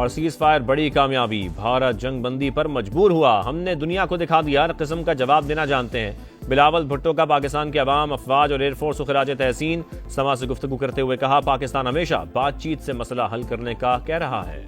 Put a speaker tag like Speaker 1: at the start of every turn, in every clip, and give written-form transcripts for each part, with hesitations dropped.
Speaker 1: اور cease fire بڑی کامیابی، بھارت جنگ بندی پر مجبور ہوا، ہم نے دنیا کو دکھا دیا ہر قسم کا جواب دینا جانتے ہیں۔ بلاول بھٹو کا پاکستان کے عوام، افواج اور ایئر فورس کو خراج تحسین، سما سے گفتگو کرتے ہوئے کہا پاکستان ہمیشہ بات چیت سے مسئلہ حل کرنے کا کہہ رہا ہے۔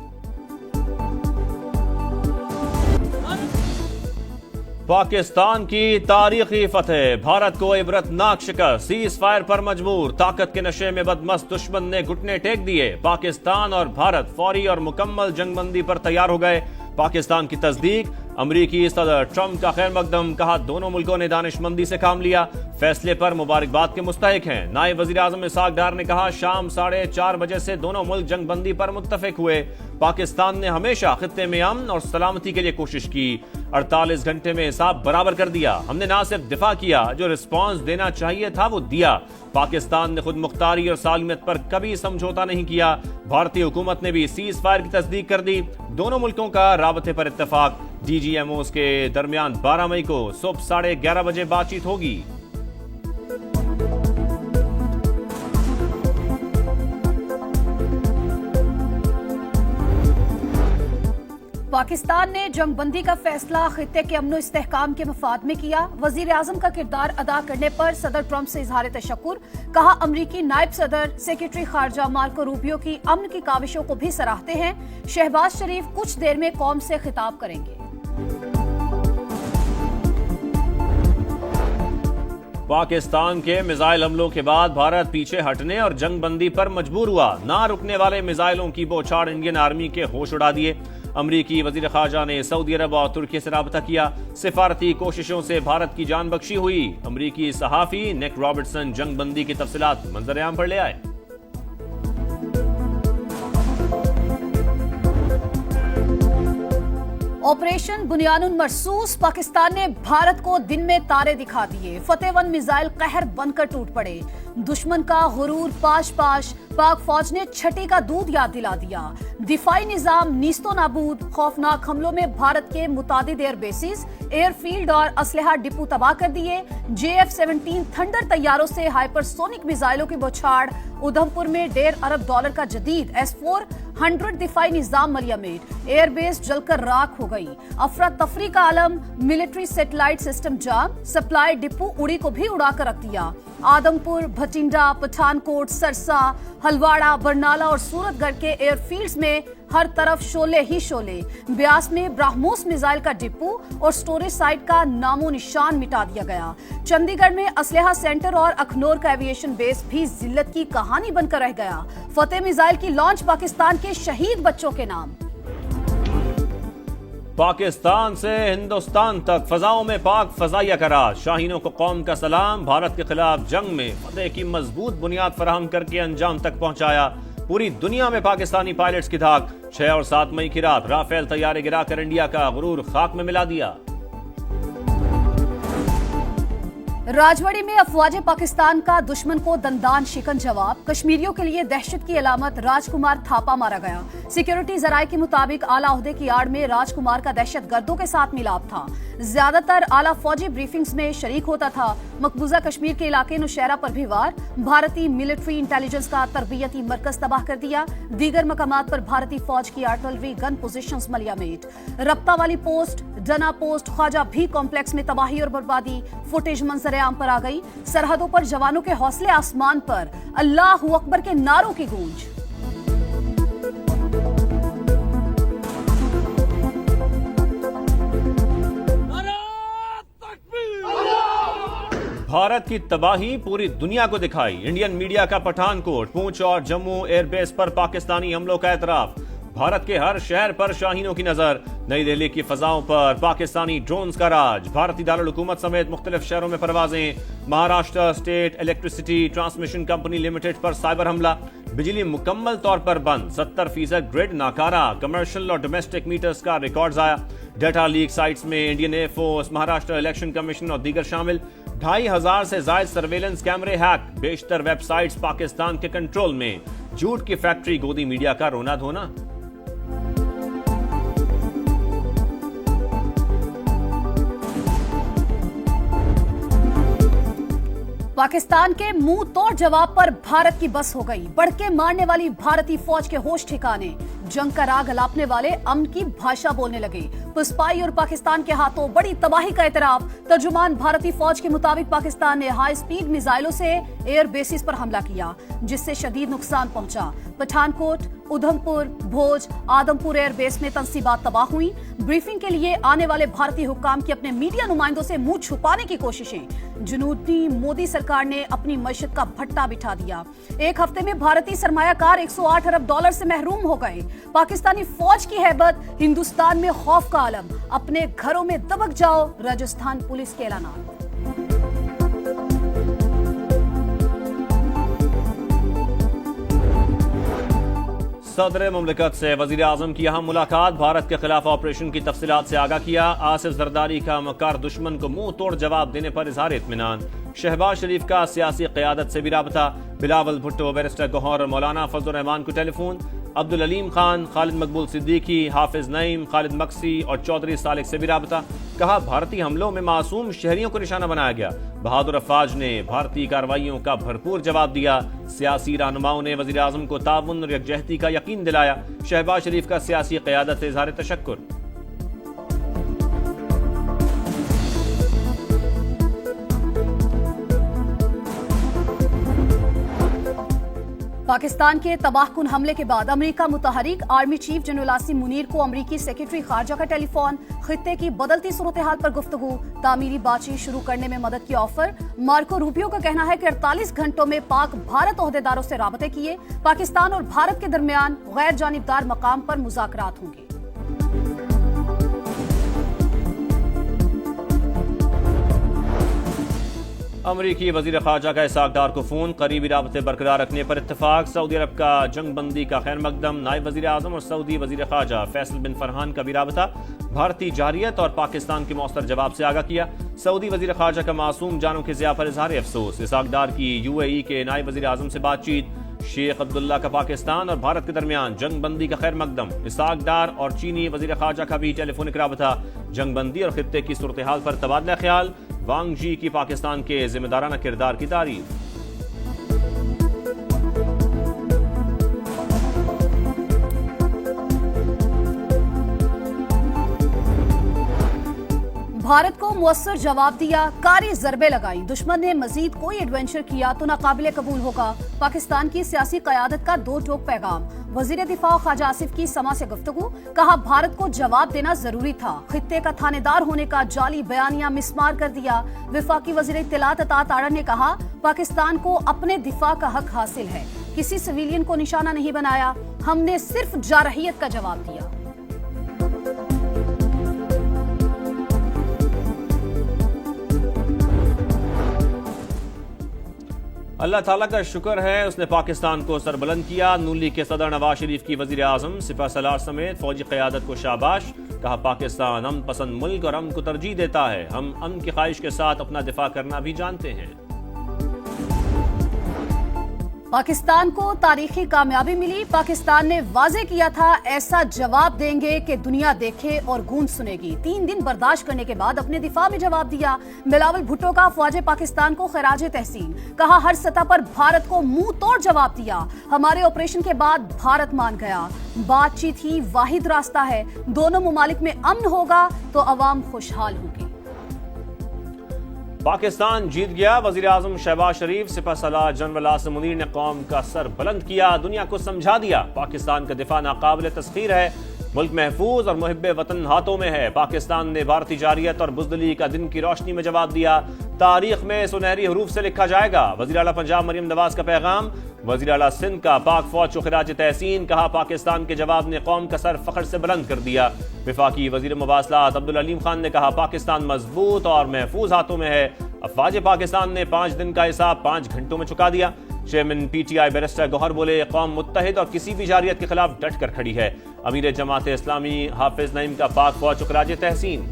Speaker 1: پاکستان کی تاریخی فتح، بھارت کو عبرتناک شکست، سیز فائر پر مجبور، طاقت کے نشے میں بدمست دشمن نے گھٹنے ٹیک دیے، پاکستان اور بھارت فوری اور مکمل جنگ بندی پر تیار ہو گئے۔ پاکستان کی تصدیق، امریکی صدر ٹرمپ کا خیر مقدم، کہا دونوں ملکوں نے دانش مندی سے کام لیا، فیصلے پر مبارکباد کے مستحق ہیں۔ نائب وزیر اعظم اسحاق ڈار نے کہا شام 4:30 بجے سے دونوں ملک جنگ بندی پر متفق ہوئے۔ پاکستان نے ہمیشہ خطے میں امن اور سلامتی کے لیے کوشش کی، 48 گھنٹے میں حساب برابر کر دیا، ہم نے نہ صرف دفاع کیا، جو رسپانس دینا چاہیے تھا وہ دیا۔ پاکستان نے خود مختاری اور سالمیت پر کبھی سمجھوتا نہیں کیا۔ بھارتی حکومت نے بھی سیز فائر کی تصدیق کر دی، دونوں ملکوں کا رابطے پر اتفاق، ڈی جی ایم اوز کے درمیان 12 مئی کو صبح 11:30 بجے بات چیت ہوگی۔
Speaker 2: پاکستان نے جنگ بندی کا فیصلہ خطے کے امن و استحکام کے مفاد میں کیا، وزیر اعظم کا کردار ادا کرنے پر صدر ٹرمپ سے اظہار تشکر، کہا امریکی نائب صدر سیکرٹری خارجہ مارکو روبیو کی امن کی کاوشوں کو بھی سراہتے ہیں۔ شہباز شریف کچھ دیر میں قوم سے خطاب کریں گے۔
Speaker 1: پاکستان کے میزائل حملوں کے بعد بھارت پیچھے ہٹنے اور جنگ بندی پر مجبور ہوا، نہ رکنے والے میزائلوں کی بوچھاڑ انڈین آرمی کے ہوش اڑا دیے۔ امریکی وزیر خارجہ نے سعودی عرب اور ترکی سے رابطہ کیا، سفارتی کوششوں سے بھارت کی جان بخشی ہوئی۔ امریکی صحافی نیک رابرٹسن جنگ بندی کی تفصیلات منظر عام پر لے آئے۔
Speaker 2: آپریشن بنیان مرصوص، پاکستان نے بھارت کو دن میں تارے دکھا دیے، فتح 1 میزائل قہر بن کر ٹوٹ پڑے، دشمن کا غرور پاش پاش، پاک فوج نے چھٹی کا دودھ یاد دلا دیا، دفاعی نظام نیست و نابود، خوفناک حملوں میں بھارت کے متعدد ایئر بیسز، ایئر فیلڈ اور اسلحہ ڈپو تباہ کر دیے، JF-17 تھنڈر طیاروں سے ہائپر سونک میزائلوں کی بوچھاڑ، ادھمپور میں $1.5 ارب کا جدید S-400 دفاعی نظام ملیمیٹ، ایئر بیس جل کر راکھ ہو گئی، افراتفری کا عالم، ملٹری سیٹلائٹ سسٹم جام، سپلائی ڈپو اڑی کو بھی اڑا کر رکھ دیا، آدمپور، بھٹنڈا، پٹھان کوٹ، سرسا، ہلواڑہ، برنالہ اور سورت گڑھ کے ایئر فیلڈز میں ہر طرف شعلے ہی شعلے، بیاس میں براہموس میزائل کا ڈپو اور سٹوریج سائٹ کا نام و نشان مٹا دیا گیا، چندی گڑھ میں اسلحہ سینٹر اور اخنور کا ایویشن بیس بھی ذلت کی کہانی بن کر رہ گیا، فتح میزائل کی لانچ پاکستان کے شہید بچوں کے نام۔
Speaker 1: پاکستان سے ہندوستان تک فضاؤں میں پاک فضائیہ قرار، شاہینوں کو قوم کا سلام، بھارت کے خلاف جنگ میں فتح کی مضبوط بنیاد فراہم کر کے انجام تک پہنچایا، پوری دنیا میں پاکستانی پائلٹس کی دھاک، 6 اور 7 مئی کی رات رافیل طیارے گرا کر انڈیا کا غرور خاک میں ملا دیا۔
Speaker 2: راجوڑی میں افواج پاکستان کا دشمن کو دندان شکن جواب، کشمیریوں کے لیے دہشت کی علامت راج کمار تھاپا مارا گیا، سیکیورٹی ذرائع کے مطابق اعلیٰ عہدے کی آڑ میں راج کمار کا دہشت گردوں کے ساتھ ملاپ تھا، زیادہ تر اعلیٰ فوجی بریفنگز میں شریک ہوتا تھا، مقبوضہ کشمیر کے علاقے نوشہرہ پر بھی وار، بھارتی ملٹری انٹیلیجنس کا تربیتی مرکز تباہ کر دیا، دیگر مقامات پر بھارتی فوج کی آرٹلری گن پوزیشنز ملیمیٹ، رپتہ والی پوسٹ، ڈنا پوسٹ، خواجہ بھی کمپلیکس میں تباہی اور بربادی، فوٹیج منظر عام پر آ گئی، سرحدوں پر جوانوں کے حوصلے آسمان پر، اللہ اکبر کے نعروں کی گونج۔
Speaker 1: بھارت کی تباہی پوری دنیا کو دکھائی، انڈین میڈیا کا پٹھان کوٹ، پونچھ اور جموں ایئر بیس پر پاکستانی حملوں کا اعتراف، بھارت کے ہر شہر پر شاہینوں کی نظر، نئی دہلی کی فضاؤں پر پاکستانی ڈرونز کا راج، بھارتی دارالحکومت سمیت مختلف شہروں میں پروازیں، Maharashtra state electricity transmission company limited پر سائبر حملہ، بجلی مکمل طور پر بند، 70% گرڈ ناکارہ، کمرشل اور ڈومیسٹک میٹرز کا ریکارڈ ضائع، ڈیٹا لیک سائٹس میں Indian Air Force, Maharashtra election commission اور دیگر شامل، 2500 سے زائد سرویلنس کیمرے ہیک، بیشتر ویب سائٹس پاکستان کے کنٹرول میں، جھوٹ کی فیکٹری گودی میڈیا کا رونا دھونا۔
Speaker 2: पाकिस्तान के मुंह तोड़ जवाब पर भारत की बस हो गई। बढ़ के मारने वाली भारतीय फौज के होश ठिकाने, जंग का राग अलापने वाले अमन की भाषा बोलने लगे। पुस्पाई और पाकिस्तान के हाथों बड़ी तबाही का एतराफ। तर्जुमान भारतीय फौज के मुताबिक पाकिस्तान ने हाई स्पीड मिसाइलों से एयर बेसिस पर हमला किया, जिससे शदीद नुकसान पहुंचा। पठानकोट, उधमपुर, भोज, आदमपुर एयर बेस में तंसीबात तबाह हुई। ब्रीफिंग के लिए आने वाले भारतीय हुक्काम की अपने मीडिया नुमाइंदों से मुंह छुपाने की कोशिशें। जुनूनी मोदी सरकार ने अपनी मईशत का भट्टा बिठा दिया। एक हफ्ते में भारतीय सरमायाकार $108 अरब से महरूम हो गए। पाकिस्तानी फौज की हैबत, हिंदुस्तान में खौफ का आलम। अपने घरों में दबक जाओ, राजस्थान पुलिस के ऐलान।
Speaker 1: सदर मुमलिकत से वजीर आजम की अहम मुलाकात, भारत के खिलाफ ऑपरेशन की तफसीलात से आगाह किया। आसिफ जरदारी का मक्कार दुश्मन को मुंह तोड़ जवाब देने पर इजहार इत्मीनान। शहबाज शरीफ का सियासी क़यादत से भी राबता। बिलावल भुट्टो, बैरिस्टर गौहर और मौलाना फजल रहमान को टेलीफोन। अब्दुल अलीम खान, खालिद मकबूल सिद्दीकी, हाफिज नईम, खालिद मक्सी और चौधरी सालिक से भी राबता। कहा भारतीय हमलों में मासूम शहरियों को निशाना बनाया गया। बहादुर अफवाज ने भारतीय कार्रवाइयों का भरपूर जवाब दिया। सियासी रहनुमाओं ने वजीर आजम को ताउन और यकजहती का यकीन दिलाया। शहबाज शरीफ का सियासी क़यादत से इजहार तशक्कुर।
Speaker 2: पाकिस्तान के तबाहकुन हमले के बाद अमेरिका मुतहरिक army chief general Asim Munir को अमेरिकी सेक्रेटरी खारजा का टेलीफोन। खित्ते की बदलती सूरत हाल पर गुफ्तगू, तामीरी बातचीत शुरू करने में मदद की ऑफर। मार्को रूबियो का कहना है कि 48 घंटों में पाक भारत ओहदेदारों से राबते किए। पाकिस्तान और भारत के दरमियान गैर जानिबदार मकाम पर मुज़ाकरात होंगे।
Speaker 1: अमरीकी वजीर खारजा का इसहाक डार को फोन, करीबी राबते बरकरार रखने पर इत्तेफाक। सऊदी अरब का जंग बंदी का खैर मकदम। नायब वजीर आजम और सऊदी वजीर खारजा फैसल बिन फरहान का भी राबता। भारतीय जारियत और पाकिस्तान के मौसर जवाब से आगाह किया। सऊदी वजीर खारजा का मासूम जानों के ज़िया पर इजहार अफसोस। इसहाक डार की UAE के नायब वजीर आजम से बातचीत। शेख अब्दुल्ला का पाकिस्तान और भारत के दरमियान जंग बंदी का खैर मकदम। इसहाक डार और चीनी वजीर खारजा का भी टेलीफोनिक राबता। जंग बंदी और खित्ते की सूरत हाल पर तबादला ख्याल। वांग जी की पाकिस्तान के जिम्मेदाराना किरदार की तारीफ।
Speaker 2: भारत को मुअस्सर जवाब दिया, कारी ज़रबे लगाई। दुश्मन ने मजीद कोई एडवेंचर किया तो नाकाबिले कबूल होगा। पाकिस्तान की सियासी क़यादत का दो टोक पैगाम। वजीर दिफा ख्वाजा आसिफ की समा से गुफ्तगू, कहा भारत को जवाब देना जरूरी था। खित्ते का थानेदार होने का जाली बयानिया मिसमार कर दिया। वफाकी वजीर इत्तलात अतात आड़र ने कहा पाकिस्तान को अपने दिफा का हक हासिल है, किसी सिविलियन को निशाना नहीं बनाया, हमने सिर्फ जारहियत का जवाब दिया।
Speaker 1: अल्लाह ताला का शुक्र है उसने पाकिस्तान को सरबुलंद किया। नूली के सदर नवाज शरीफ की वजीर आजम सिपह सलार समेत फौजी क़यादत को शाबाश। कहा पाकिस्तान अमन पसंद मुल्क और अमन को तरजीह देता है। हम अमन की ख्वाहिश के साथ अपना दिफा करना भी जानते हैं।
Speaker 2: पाकिस्तान को तारीखी कामयाबी मिली। पाकिस्तान ने वाजे किया था ऐसा जवाब देंगे कि दुनिया देखे और गूंज सुनेगी। 3 दिन बर्दाश्त करने के बाद अपने दिफा में जवाब दिया। बिलावल भुट्टो का ख्वाजे पाकिस्तान को खराज तहसीन। कहा हर सतह पर भारत को मुंह तोड़ जवाब दिया। हमारे ऑपरेशन के बाद भारत मान गया। बातचीत ही वाहिद रास्ता है। दोनों मुमालिक में अमन होगा तो अवाम खुशहाल होगी।
Speaker 1: पाकिस्तान जीत गया। वजीर आजम शहबाज शरीफ सिपह सलार जनरल आसिम मुनीर ने कौम का सर बुलंद किया, दुनिया को समझा दिया पाकिस्तान का दिफा नाकाबिल तस्खीर है, मुल्क महफूज और मुहिब्बे वतन हाथों में है। पाकिस्तान ने भारतीय जारियत और बुज़दिली का दिन की रोशनी में जवाब दिया। तारीख में सुनहरी हरूफ से लिखा जाएगा। वज़ीर आला पंजाब मरियम नवाज का पैगाम। वज़ीर आला सिंध का पाक फौज को खिराज तहसीन। कहा पाकिस्तान के जवाब ने कौम का सर फख्र से बुलंद कर दिया। वफाकी वज़ीर मुवासलात अब्दुल अलीम खान ने कहा पाकिस्तान मजबूत और महफूज हाथों में है। अफवाज पाकिस्तान ने 5 दिन का हिसाब 5 घंटों में चुका दिया। चेयरमैन PTI बैरिस्टर गौहर बोले कौम मुत्तहिद और किसी भी जारियत के खिलाफ डट कर खड़ी है। अमीर जमात इस्लामी हाफिज नईम का पाक फौज को खिराज तहसीन।